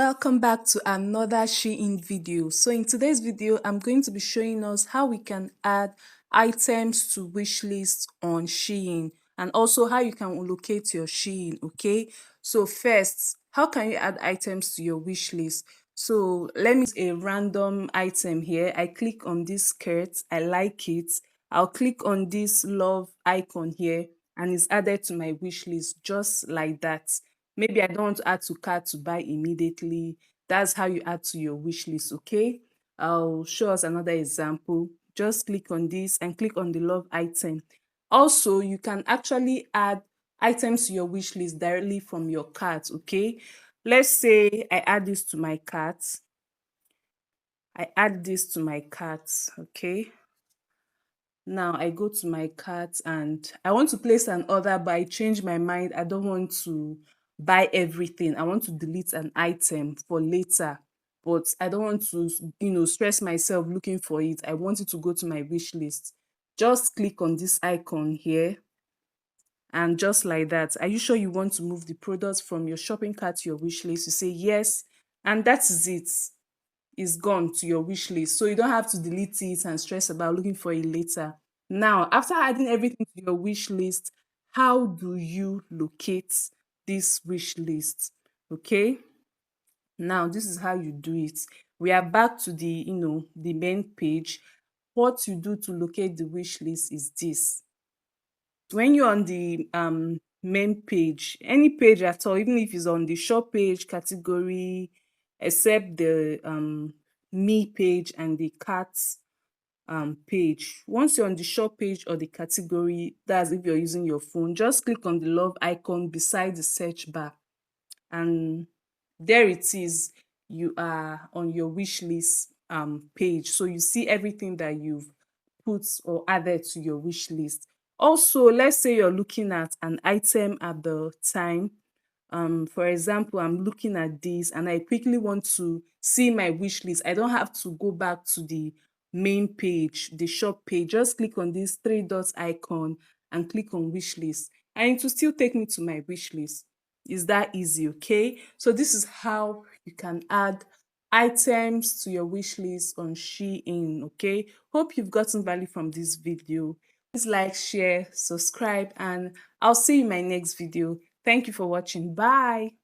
Welcome back to another Shein video. So in today's video, I'm going to be showing us how we can add items to wishlist on Shein and also how you can locate your Shein, okay? So first, how can you add items to your wishlist? So let me use a random item here. I click on this skirt, I like it. I'll click on this love icon here and it's added to my wishlist just like that. Maybe I don't want to add to cart to buy immediately. That's how you add to your wish list, okay? I'll show us another example. Just click on this and click on the love item. Also, you can actually add items to your wish list directly from your cart, okay? Let's say I add this to my cart. I add this to my cart, okay? Now I go to my cart and I want to place an order, but I change my mind. I don't want to buy everything. I want to delete an item for later, but I don't want to, stress myself looking for it. I want it to go to my wish list. Just click on this icon here and just like that. Are you sure you want to move the products from your shopping cart to your wish list? You say yes, and that is gone to your wish list. So you don't have to delete it and stress about looking for it later. Now, after adding everything to your wish list, how do you locate this wish list? Okay. Now, this is how you do it. We are back to the main page. What you do to locate the wish list is this. When you're on the main page, any page at all, even if it's on the shop page category, except the me page and the carts page. Once you're on the shop page or the category, that's if you're using your phone, just click on the love icon beside the search bar and there it is. You are on your wish list page, so you see everything that you've put or added to your wish list. Also, let's say you're looking at an item at the time. For example, I'm looking at this and I quickly want to see my wish list. I don't have to go back to the main page, the shop page. Just click on this three dots icon and click on wish list and it will still take me to my wish list. Is that easy? Okay, so this is how you can add items to your wish list on Shein. Okay, hope you've gotten value from this video. Please like, share, subscribe, and I'll see you in my next video. Thank you for watching. Bye.